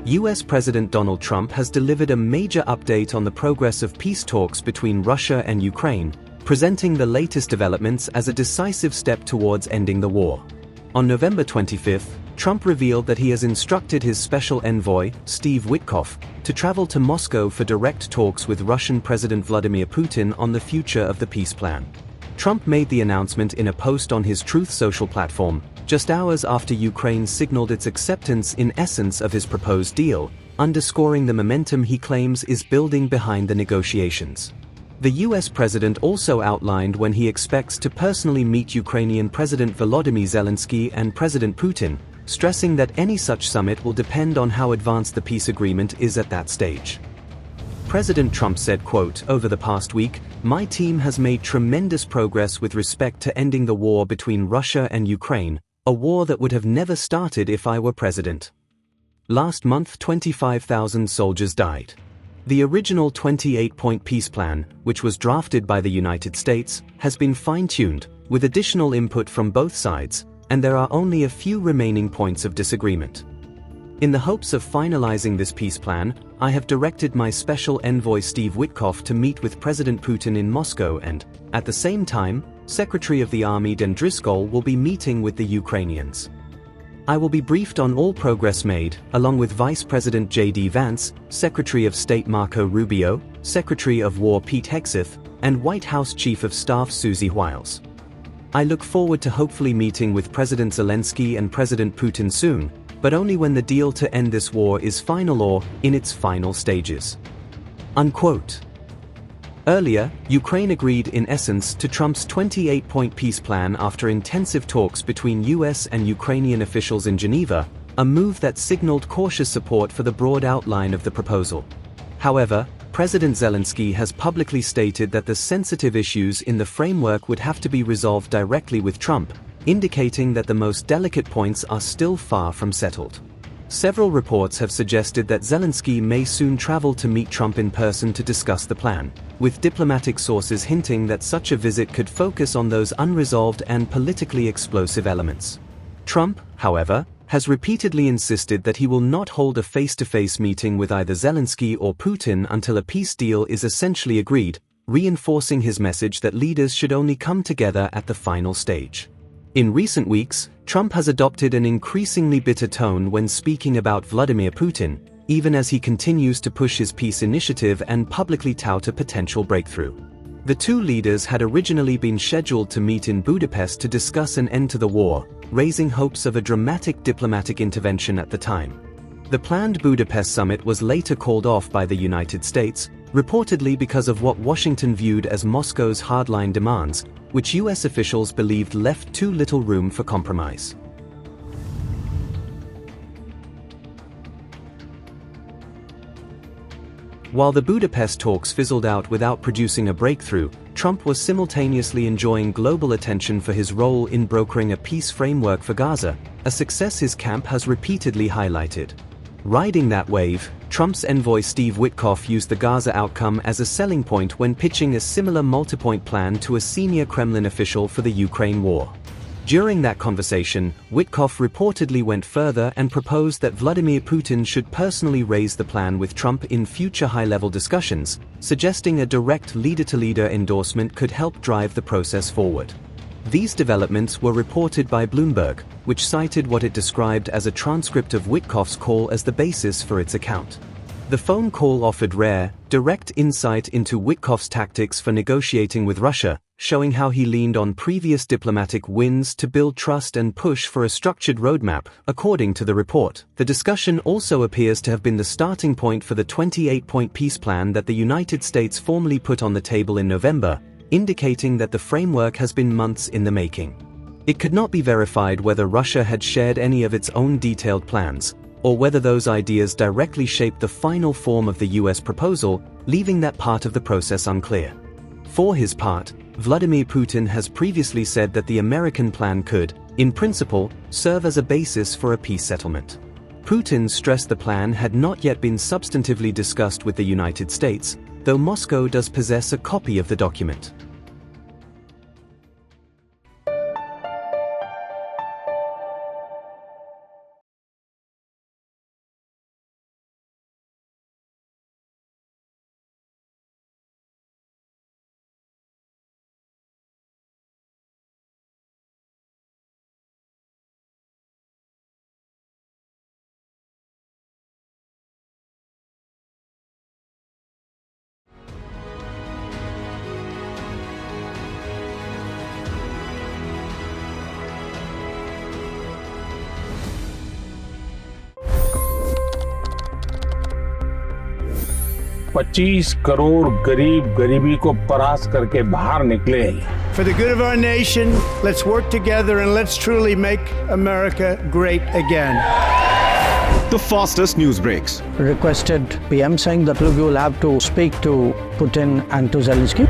U.S. President Donald Trump has delivered a major update on the progress of peace talks between Russia and Ukraine, presenting the latest developments as a decisive step towards ending the war. On November 25, Trump revealed that he has instructed his Special Envoy, Steve Witkoff, to travel to Moscow for direct talks with Russian President Vladimir Putin on the future of the peace plan. Trump made the announcement in a post on his Truth Social platform, just hours after Ukraine signaled its acceptance in essence of his proposed deal, underscoring the momentum he claims is building behind the negotiations. The U.S. president also outlined when he expects to personally meet Ukrainian President Volodymyr Zelensky and President Putin, stressing that any such summit will depend on how advanced the peace agreement is at that stage. President Trump said, quote, "Over the past week, my team has made tremendous progress with respect to ending the war between Russia and Ukraine, a war that would have never started if I were president. Last month 25,000 soldiers died. The original 28-point peace plan, which was drafted by the United States, has been fine-tuned, with additional input from both sides, and there are only a few remaining points of disagreement. In the hopes of finalizing this peace plan, I have directed my Special Envoy Steve Witkoff to meet with President Putin in Moscow and, at the same time, Secretary of the Army Den Driscoll will be meeting with the Ukrainians. I will be briefed on all progress made, along with Vice President J.D. Vance, Secretary of State Marco Rubio, Secretary of War Pete Hegseth, and White House Chief of Staff Susie Wiles. I look forward to hopefully meeting with President Zelensky and President Putin soon, but only when the deal to end this war is final or in its final stages." Unquote. Earlier, Ukraine agreed in essence to Trump's 28-point peace plan after intensive talks between U.S. and Ukrainian officials in Geneva, a move that signaled cautious support for the broad outline of the proposal. However, President Zelensky has publicly stated that the sensitive issues in the framework would have to be resolved directly with Trump, indicating that the most delicate points are still far from settled. Several reports have suggested that Zelensky may soon travel to meet Trump in person to discuss the plan, with diplomatic sources hinting that such a visit could focus on those unresolved and politically explosive elements. Trump, however, has repeatedly insisted that he will not hold a face-to-face meeting with either Zelensky or Putin until a peace deal is essentially agreed, reinforcing his message that leaders should only come together at the final stage. In recent weeks, Trump has adopted an increasingly bitter tone when speaking about Vladimir Putin, even as he continues to push his peace initiative and publicly tout a potential breakthrough. The two leaders had originally been scheduled to meet in Budapest to discuss an end to the war, raising hopes of a dramatic diplomatic intervention at the time. The planned Budapest summit was later called off by the United States, reportedly because of what Washington viewed as Moscow's hardline demands, which U.S. officials believed left too little room for compromise. While the Budapest talks fizzled out without producing a breakthrough, Trump was simultaneously enjoying global attention for his role in brokering a peace framework for Gaza, a success his camp has repeatedly highlighted. Riding that wave, Trump's envoy Steve Witkoff used the Gaza outcome as a selling point when pitching a similar multi-point plan to a senior Kremlin official for the Ukraine war. During that conversation, Witkoff reportedly went further and proposed that Vladimir Putin should personally raise the plan with Trump in future high-level discussions, suggesting a direct leader-to-leader endorsement could help drive the process forward. These developments were reported by Bloomberg, which cited what it described as a transcript of Witkoff's call as the basis for its account. The phone call offered rare, direct insight into Witkoff's tactics for negotiating with Russia, showing how he leaned on previous diplomatic wins to build trust and push for a structured roadmap, according to the report. The discussion also appears to have been the starting point for the 28-point peace plan that the United States formally put on the table in November, indicating that the framework has been months in the making. It could not be verified whether Russia had shared any of its own detailed plans, or whether those ideas directly shaped the final form of the U.S. proposal, leaving that part of the process unclear. For his part, Vladimir Putin has previously said that the American plan could, in principle, serve as a basis for a peace settlement. Putin stressed the plan had not yet been substantively discussed with the United States, though Moscow does possess a copy of the document. 25 crore गरीब गरीबी को परास्त करके बाहर निकले। For the good of our nation, let's work together and let's truly make America great again. The fastest news breaks. Requested PM saying that look, you will have to speak to Putin and to Zelensky.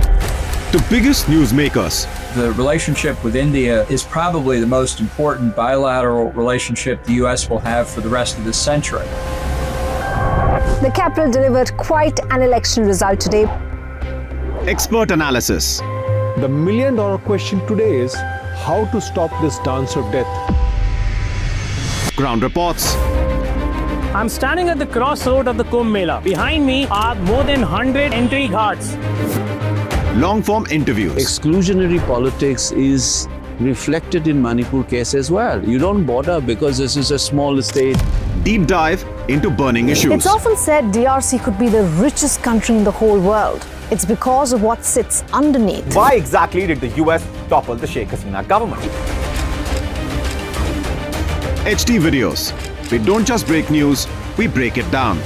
The biggest newsmakers. The relationship with India is probably the most important bilateral relationship the U.S. will have for the rest of this century. The capital delivered quite an election result today. Expert analysis. The million-dollar question today is how to stop this dance of death. Ground reports. I'm standing at the crossroad of the Kumbh Mela. Behind me are more than 100 entry ghats. Long-form interviews. Exclusionary politics is reflected in Manipur case as well. You don't bother because this is a small state. Deep dive into burning issues. It's often said DRC could be the richest country in the whole world. It's because of what sits underneath. Why exactly did the US topple the Sheikh Hasina government? HD videos. We don't just break news, we break it down.